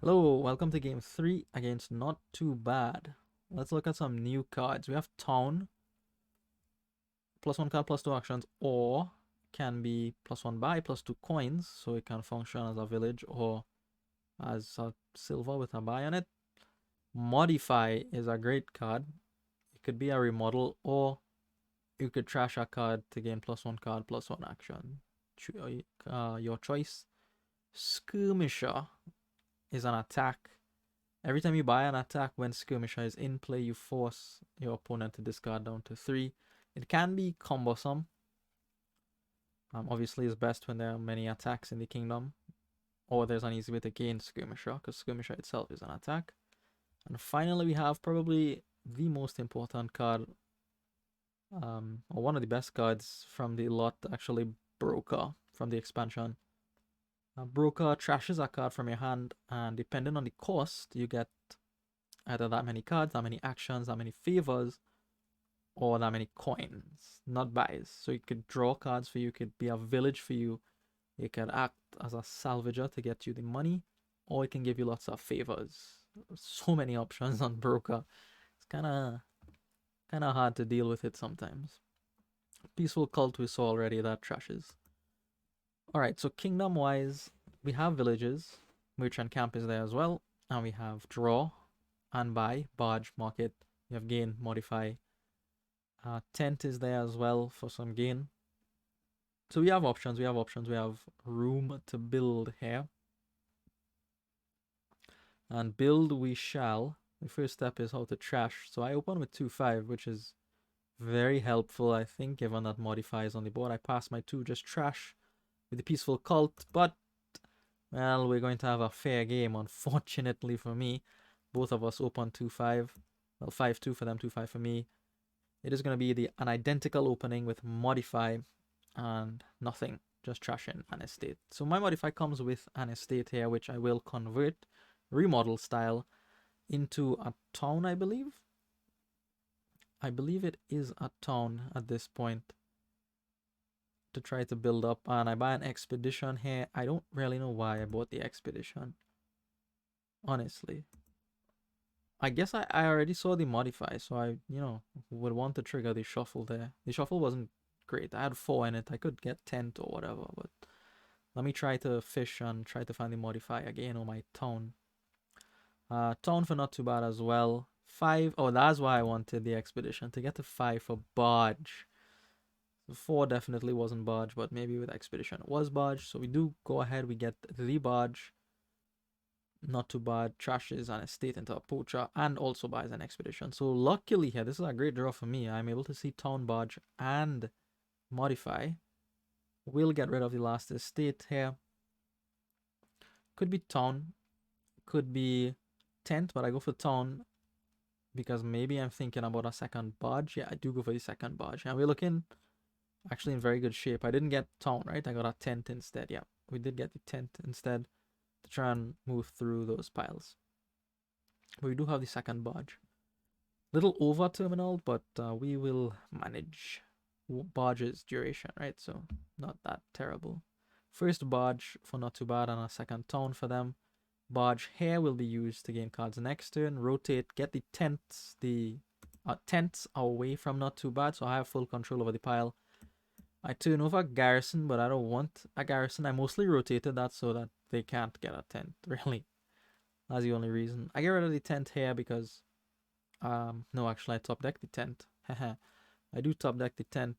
Hello, welcome to game 3 against Not Too Bad. Let's look at some new cards. We have Town, +1 card, +2 actions, or can be +1 buy, +2 coins, so it can function as a village or as a silver with a buy on it. Modify is a great card. It could be a remodel, or you could trash a card to gain +1 card, +1 action. Your choice. Skirmisher is an attack. Every time you buy an attack when Skirmisher is in play, you force your opponent to discard down to 3. It can be cumbersome. Obviously, it's best when there are many attacks in the kingdom, or there's an easy way to gain Skirmisher, because Skirmisher itself is an attack. And finally, we have probably the most important card, or one of the best cards from the lot, actually, Broker from the expansion. Broker trashes a card from your hand, and depending on the cost, you get either that many cards, that many actions, that many favors, or that many coins, not buys. So it could draw cards for you, it could be a village for you, it could act as a salvager to get you the money, or it can give you lots of favors. So many options on Broker. It's kinda hard to deal with it sometimes. Peaceful Cult we saw already, that trashes. Alright, so kingdom wise, we have villages, merchant camp is there as well, and we have draw and buy, barge, market, we have gain, modify. Tent is there as well for some gain. So we have options, we have room to build here. And build we shall. The first step is how to trash. So I open with 2-5, which is very helpful, I think, given that modifies on the board. I pass my 2, just trash with the Peaceful Cult, but, well, we're going to have a fair game, unfortunately for me. Both of us open 2-5. Well, 5-2 for them, 2-5 for me. It is going to be an identical opening with modify and nothing, just trashing an estate. So my modify comes with an estate here, which I will convert, remodel style, into a town, I believe. I believe it is a town at this point to try to build up. And I buy an expedition here. I don't really know why I bought the expedition, honestly. I guess I already saw the modify, so I, would want to trigger the shuffle there. The shuffle wasn't great. I had 4 in it. I could get 10 or whatever, but let me try to fish and try to find the modify again on my town. Town for not too bad as well. 5. Oh, that's why I wanted the expedition, to get to 5 for barge. 4 definitely wasn't barge, but maybe with expedition it was barge. So we do go ahead, we get the barge. Not too bad, trashes an estate into a poacher, and also buys an expedition. So luckily here, this is a great draw for me. I'm able to see town, barge, and modify. We'll get rid of the last estate here. Could be town, could be tent, but I go for town because maybe I'm thinking about a second barge. Yeah, I do go for the second barge. And we're looking actually in very good shape. I didn't get town, right? I got a tent instead. Yeah, we did get the tent instead to try and move through those piles. But we do have the second barge. Little over terminal, but we will manage. Barge's duration, right? So not that terrible. First barge for not too bad, and a second town for them. Barge here will be used to gain cards next turn. Rotate, get the tents away from not too bad, so I have full control over the pile. I turn over garrison, but I don't want a garrison. I mostly rotated that so that they can't get a tent, really. That's the only reason. I get rid of the tent here because no, actually I top deck the tent. I do top deck the tent.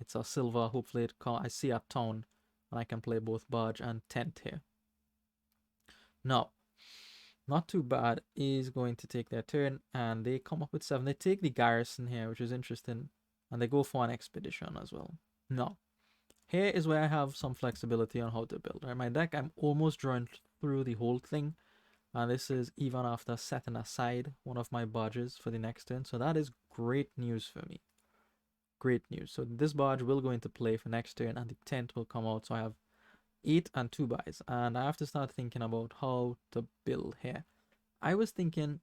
It's a silver. Hopefully I see a town and I can play both barge and tent here. Now, not too bad is going to take their turn and they come up with 7. They take the garrison here, which is interesting, and they go for an expedition as well. Now, here is where I have some flexibility on how to build. Right, my deck, I'm almost drawing through the whole thing, and this is even after setting aside one of my barges for the next turn. So that is great news for me. Great news. So this barge will go into play for next turn, and the tent will come out. So I have 8 and 2 buys, and I have to start thinking about how to build here. I was thinking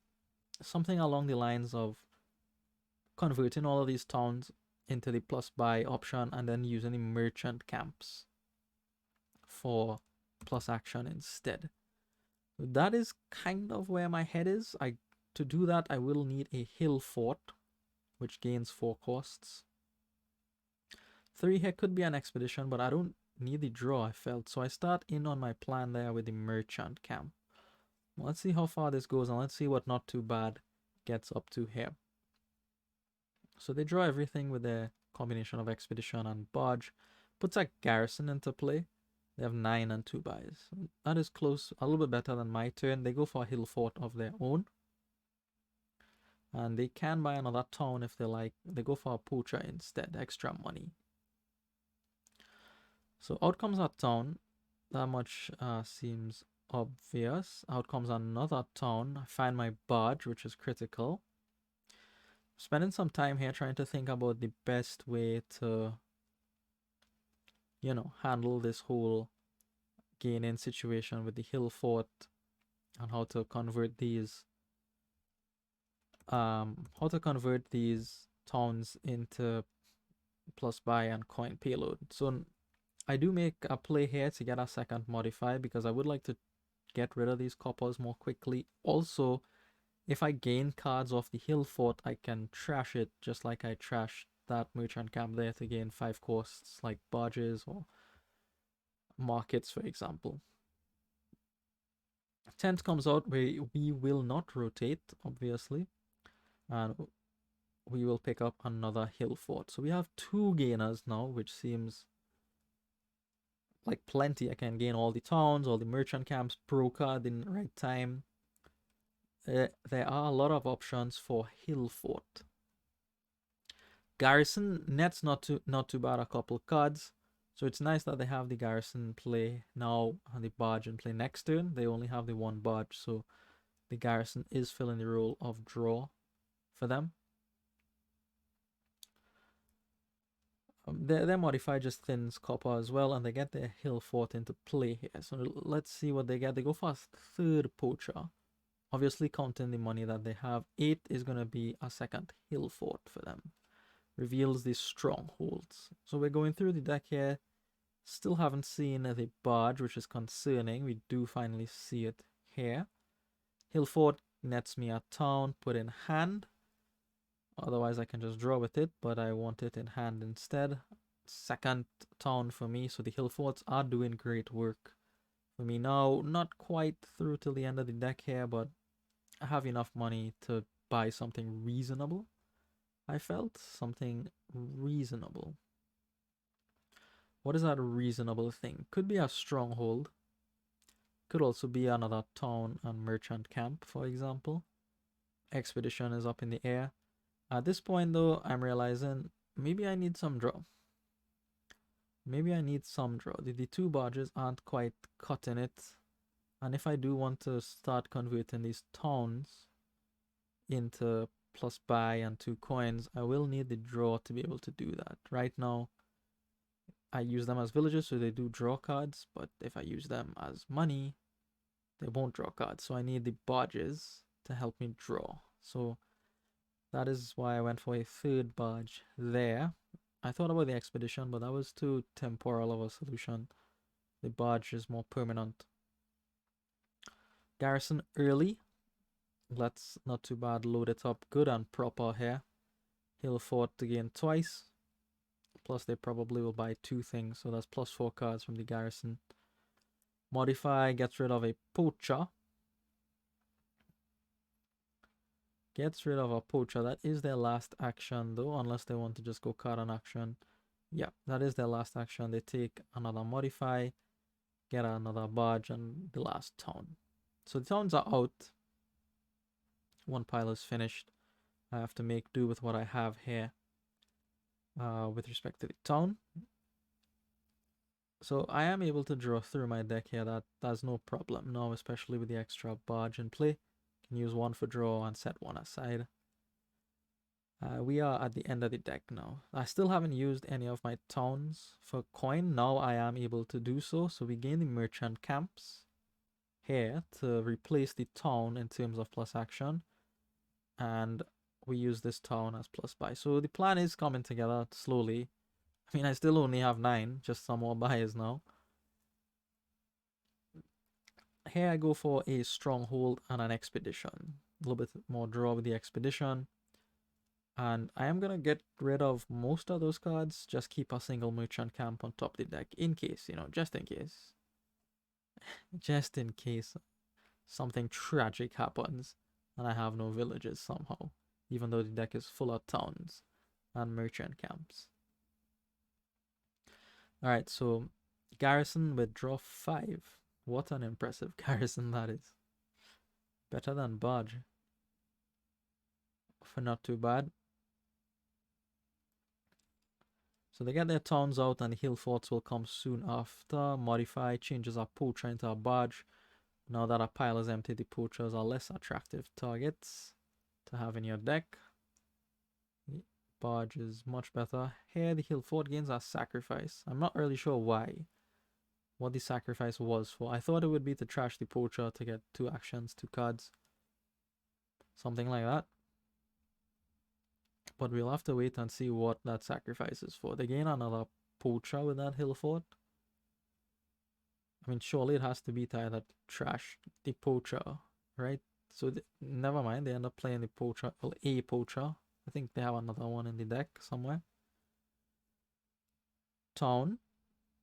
something along the lines of converting all of these towns into the plus buy option and then using the merchant camps for plus action instead. That is kind of where my head is. To do that, I will need a hill fort, which gains 4 costs. 3 here could be an expedition, but I don't need the draw, I felt. So I start in on my plan there with the merchant camp. Let's see how far this goes, and let's see what Not Too Bad gets up to here. So they draw everything with their combination of expedition and barge. Puts a garrison into play. They have 9 and 2 buys. That is close, a little bit better than my turn. They go for a hill fort of their own. And they can buy another town if they like. They go for a poacher instead, extra money. So out comes a town. That much seems obvious. Out comes another town. I find my barge, which is critical. Spending some time here trying to think about the best way to, handle this whole gaining situation with the hill fort and how to convert these towns into plus buy and coin payload. So I do make a play here to get a second modify because I would like to get rid of these coppers more quickly. Also, if I gain cards off the hill fort, I can trash it just like I trashed that merchant camp there to gain 5 costs like barges or markets, for example. 10th comes out where we will not rotate, obviously, and we will pick up another hill fort. So we have 2 gainers now, which seems like plenty. I can gain all the towns, all the merchant camps, pro card in the right time. There are a lot of options for hill fort. Garrison nets not too bad, a couple cards. So it's nice that they have the garrison play now and the barge in play next turn. They only have the 1 barge, so the garrison is filling the role of draw for them. Their modify just thins copper as well, and they get their hill fort into play here. So let's see what they get. They go for a 3rd poacher. Obviously counting the money that they have. 8 is going to be a 2nd hill fort for them. Reveals the strongholds. So we're going through the deck here. Still haven't seen the barge, which is concerning. We do finally see it here. Hill fort nets me a town, put in hand. Otherwise I can just draw with it, but I want it in hand instead. 2nd town for me, so the hill forts are doing great work for me now. Not quite through till the end of the deck here, but I have enough money to buy something reasonable. I felt something reasonable. What is that reasonable thing? Could be a stronghold. Could also be another town and merchant camp, for example. Expedition is up in the air. At this point, though, I'm realizing maybe I need some draw. Maybe I need some draw. The 2 barges aren't quite cutting it. And if I do want to start converting these towns into plus buy and 2 coins, I will need the draw to be able to do that. Right now, I use them as villages, so they do draw cards. But if I use them as money, they won't draw cards. So I need the barges to help me draw. So that is why I went for a 3rd barge there. I thought about the expedition, but that was too temporal of a solution. The barge is more permanent. Garrison early. Let's Not Too Bad load it up good and proper here. Hill fort to gain twice. Plus they probably will buy 2 things, so that's plus 4 cards from the garrison. Modify gets rid of a poacher. Gets rid of a poacher. That is their last action though, unless they want to just go card on action. Yeah, that is their last action. They take another modify, get another barge, and the last town. So the towns are out. 1 pile is finished. I have to make do with what I have here with respect to the town. So I am able to draw through my deck here. That's no problem now, especially with the extra barge in play. Can use 1 for draw and set 1 aside. We are at the end of the deck now. I still haven't used any of my towns for coin. Now I am able to do so. So we gain the merchant camps here to replace the town in terms of plus action. And we use this town as plus buy. So the plan is coming together slowly. I mean, I still only have 9, just some more buys now. here I go for a stronghold and an expedition. A little bit more draw with the expedition. And I am going to get rid of most of those cards. Just keep a single merchant camp on top of the deck in case, just in case. Just in case something tragic happens and I have no villages somehow. Even though the deck is full of towns and merchant camps. Alright, so garrison with draw 5. What an impressive garrison that is. Better than barge. For not too bad. So they get their towns out and the hill forts will come soon after. Modify changes our poacher into a barge. Now that our pile is empty, the poachers are less attractive targets to have in your deck. The barge is much better. Here the hill fort gains a sacrifice. I'm not really sure why. What the sacrifice was for. I thought it would be to trash the poacher to get 2 actions, 2 cards. Something like that. But we'll have to wait and see what that sacrifice is for. They gain another poacher with that hill fort. I mean, surely it has to be to either trash the poacher, right? So never mind, they end up playing the poacher, well, a poacher. I think they have another one in the deck somewhere. Town.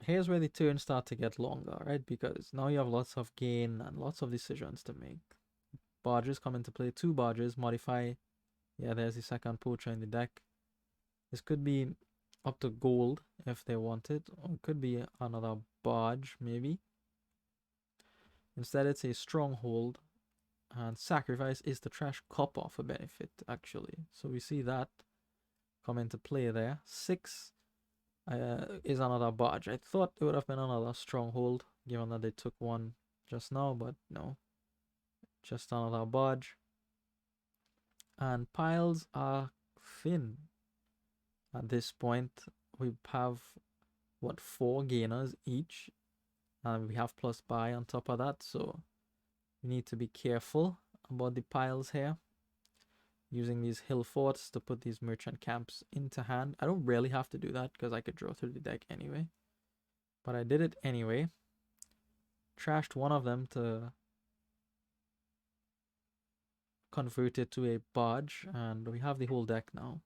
Here's where the turns start to get longer, right? Because now you have lots of gain and lots of decisions to make. Barges come into play. 2 barges. Modify. Yeah, there's the second poacher in the deck. This could be up to gold if they want it. Or it could be another barge, maybe. Instead, it's a stronghold. And sacrifice is the trash copper for benefit, actually. So we see that come into play there. 6 is another barge. I thought it would have been another stronghold, given that they took one just now, but no. Just another barge. And piles are thin. At this point, we have, what, 4 gainers each. And we have plus buy on top of that, so we need to be careful about the piles here. Using these hill forts to put these merchant camps into hand. I don't really have to do that because I could draw through the deck anyway. But I did it anyway. Trashed one of them to convert it to a barge. And we have the whole deck now.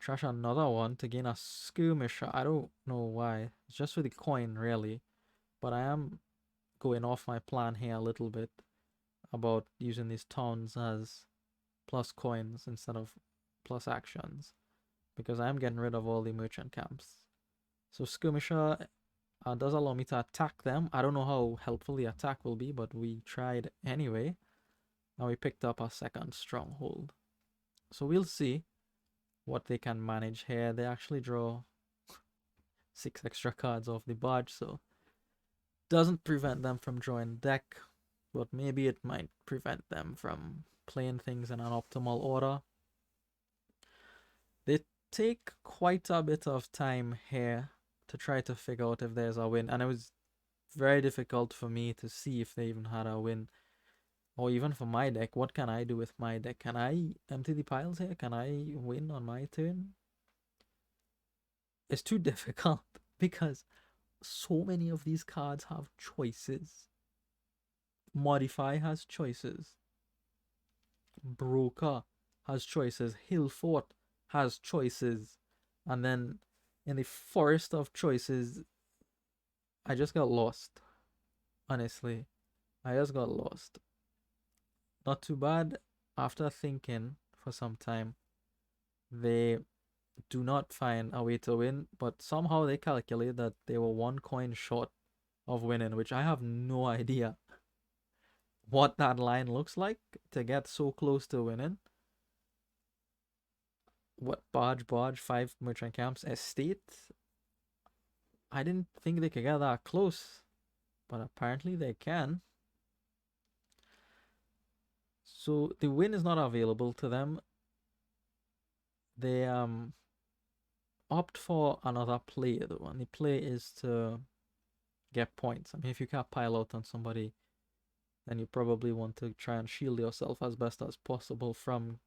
Trash another one to gain a skirmisher. I don't know why. It's just for the coin, really. But I am going off my plan here a little bit about using these towns as plus coins instead of plus actions, because I am getting rid of all the merchant camps. So Skirmisher does allow me to attack them. I don't know how helpful the attack will be, but we tried anyway. And we picked up our second stronghold. So we'll see what they can manage here. They actually draw 6 extra cards off the barge, so doesn't prevent them from drawing deck, but maybe it might prevent them from playing things in an optimal order. They take quite a bit of time here to try to figure out if there's a win, and it was very difficult for me to see if they even had a win, or even for my deck. What can I do with my deck? Can I empty the piles here? Can I win on my turn? It's too difficult because so many of these cards have choices. Modify has choices. Broker has choices. Hillfort has choices. And then in the forest of choices, I just got lost. Honestly, I just got lost. Not too bad. After thinking for some time, they do not find a way to win, but somehow they calculate that they were 1 coin short of winning, which I have no idea what that line looks like to get so close to winning. What, barge, 5 merchant camps, estate? I didn't think they could get that close, but apparently they can. So the win is not available to them. They opt for another play though, and the play is to get points. I mean, if you can't pile out on somebody, then you probably want to try and shield yourself as best as possible from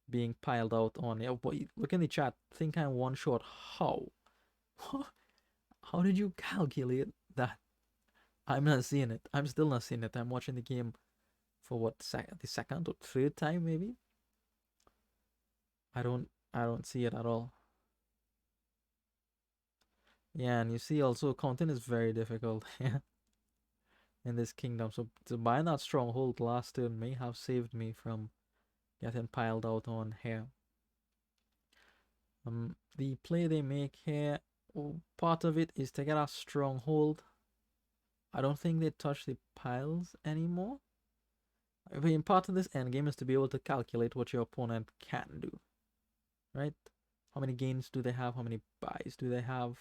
being piled out on. Yeah, but look in the chat. Think I'm 1 short. How? How did you calculate that? I'm not seeing it. I'm still not seeing it. I'm watching the game for what the second or third time maybe. I don't see it at all. Yeah, and you see also counting is very difficult in this kingdom. So to buy that stronghold last turn may have saved me from getting piled out on here. The play they make here, part of it is to get a stronghold. I don't think they touch the piles anymore. I mean, part of this endgame is to be able to calculate what your opponent can do, right? How many gains do they have? How many buys do they have?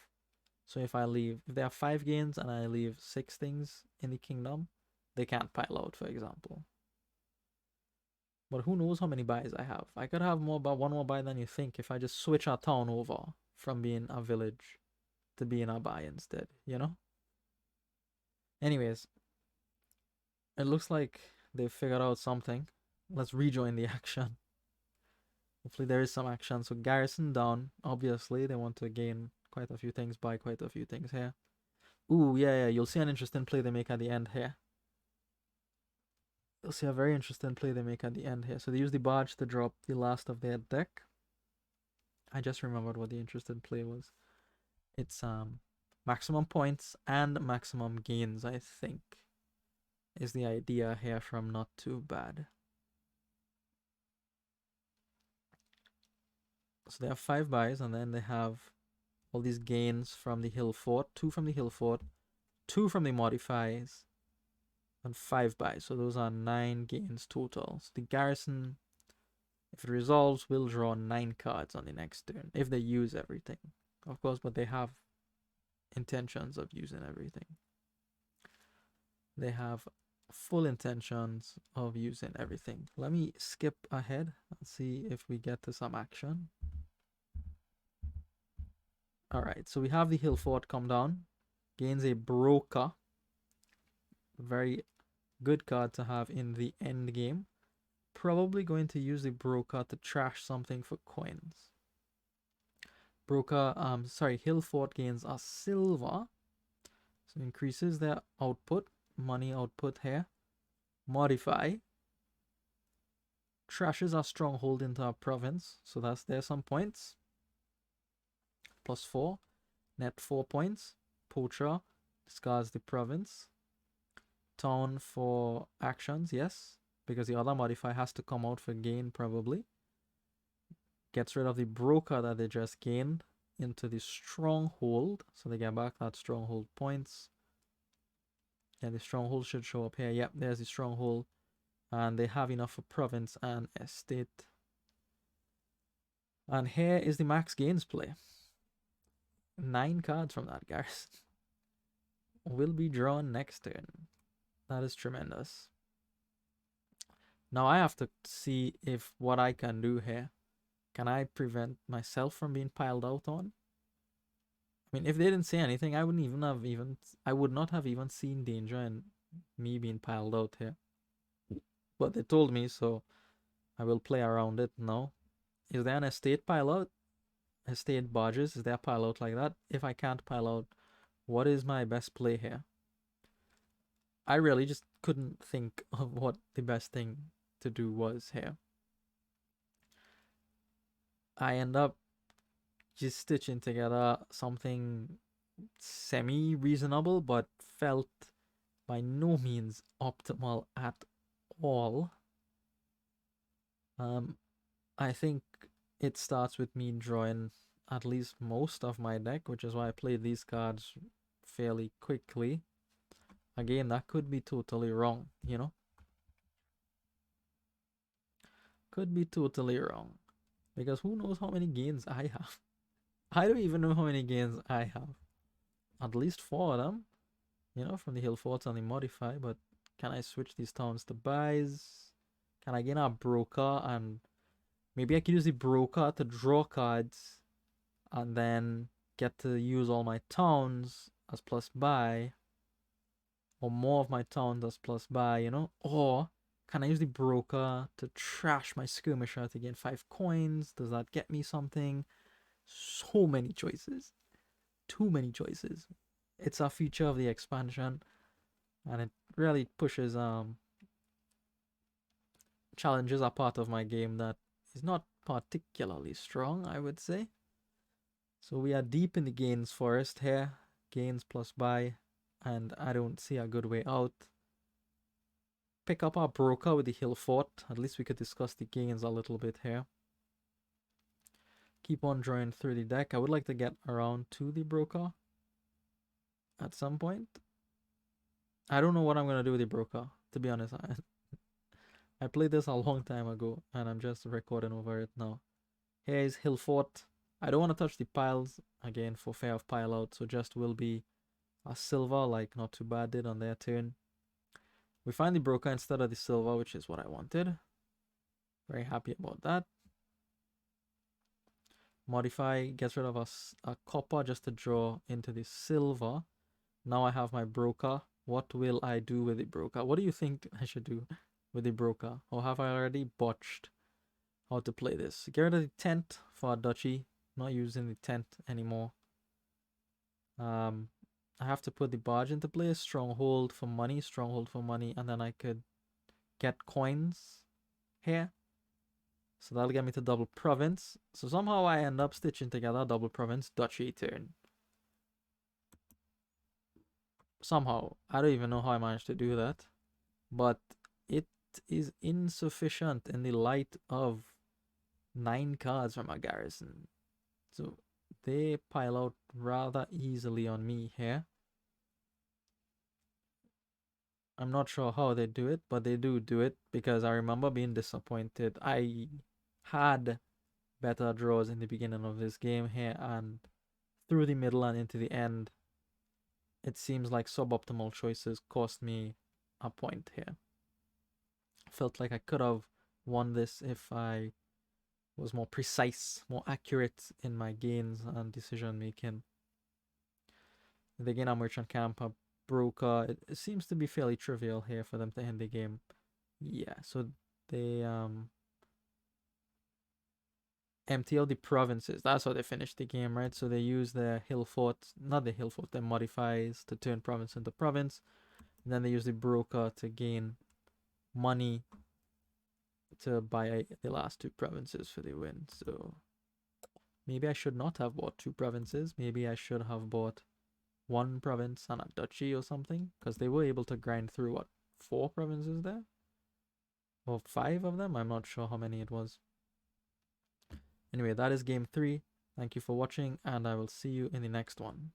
So if they have 5 gains and I leave 6 things in the kingdom, they can't pile out, for example. But who knows how many buys I have? I could have one more buy than you think if I just switch our town over from being a village to being a buy instead, you know? Anyways, it looks like they've figured out something. Let's rejoin the action. Hopefully there is some action. So garrison down. Obviously, they want to gain quite a few things, buy quite a few things here. Ooh, yeah, you'll see an interesting play they make at the end here. You'll see a very interesting play they make at the end here. So they use the barge to drop the last of their deck. I just remembered what the interesting play was. It's maximum points and maximum gains, I think, is the idea here from Not Too Bad. So they have 5 buys, and then they have all these gains from the hill fort, 2 from the hill fort, 2 from the modifies, and 5 buys. So those are 9 gains total. So the garrison, if it resolves, will draw 9 cards on the next turn if they use everything, of course, but they have intentions of using everything. They have full intentions of using everything. Let me skip ahead and see if we get to some action. Alright, so we have the hill fort come down. Gains a broker. Very good card to have in the end game. Probably going to use the broker to trash something for coins. Hill fort gains a silver. So increases their output, money output here. Modify. Trashes our stronghold into our province. So there's some points. +4. Net 4 points. Poacher discards the province. Town for actions, yes. Because the other modifier has to come out for gain, probably. Gets rid of the broker that they just gained into the stronghold. So they get back that stronghold points. And the stronghold should show up here. Yep, there's the stronghold. And they have enough for province and estate. And here is the max gains play. 9 cards from that garrison will be drawn next turn. That is tremendous. Now I have to see if what I can do here. Can I prevent myself from being piled out on? I mean, if they didn't say anything, I would not have even seen danger in me being piled out here. But they told me, so I will play around it now. Is there an estate pile out? Estate barges? Is there a pile out like that? If I can't pile out, what is my best play here? I really just couldn't think of what the best thing to do was here. I end up just stitching together something semi-reasonable, but felt by no means optimal at all. I think it starts with me drawing at least most of my deck, which is why I played these cards fairly quickly. Again, that could be totally wrong, you know? Could be totally wrong. Because who knows how many gains I have? I don't even know how many gains I have. At least 4 of them, you know, from the hill forts and the modify. But can I switch these towns to buys? Can I gain a broker? And maybe I could use the broker to draw cards and then get to use all my towns as plus buy, or more of my towns as plus buy, you know? Or can I use the broker to trash my skirmisher to gain 5 coins? Does that get me something? So many choices. Too many choices. It's a feature of the expansion. and it really pushes challenges are part of my game that is not particularly strong, I would say. So we are deep in the gains forest here. Gains plus buy, and I don't see a good way out. Pick up our broker with the hill fort. At least we could discuss the gains a little bit here. Keep on drawing through the deck. I would like to get around to the broker at some point. I don't know what I'm going to do with the broker, to be honest. I played this a long time ago, and I'm just recording over it now. Here is hill fort. I don't want to touch the piles, again, for fear of pile out, so just will be a silver, like Not Too Bad did on their turn. We find the broker instead of the silver, which is what I wanted. Very happy about that. Modify, gets rid of a copper just to draw into the silver. Now I have my broker. What will I do with the broker? What do you think I should do with the broker? Or have I already botched how to play this? Get rid of the tent for a duchy. Not using the tent anymore. I have to put the barge into play. Stronghold for money, and then I could get coins here. So that'll get me to double province. So somehow I end up stitching together double province, duchy turn. Somehow. I don't even know how I managed to do that. But it is insufficient in the light of 9 cards from a garrison. So they pile out rather easily on me here. I'm not sure how they do it, but they do it because I remember being disappointed. I had better draws in the beginning of this game here, and through the middle and into the end, it seems like suboptimal choices cost me a point here. Felt like I could have won this if I was more precise, more accurate in my gains and decision making. They gain a merchant camp, a broker. It seems to be fairly trivial here for them to end the game. Yeah, so they empty out the provinces. That's how they finish the game, right? So they use their hill fort, not the hill fort, their modifies to turn province into province. And then they use the broker to gain money to buy the last 2 provinces for the win. So maybe I should not have bought 2 provinces. Maybe I should have bought 1 province and a duchy or something, because they were able to grind through, what, 4 provinces there? Or 5 of them? I'm not sure how many it was. Anyway, that is game 3. Thank you for watching, and I will see you in the next one.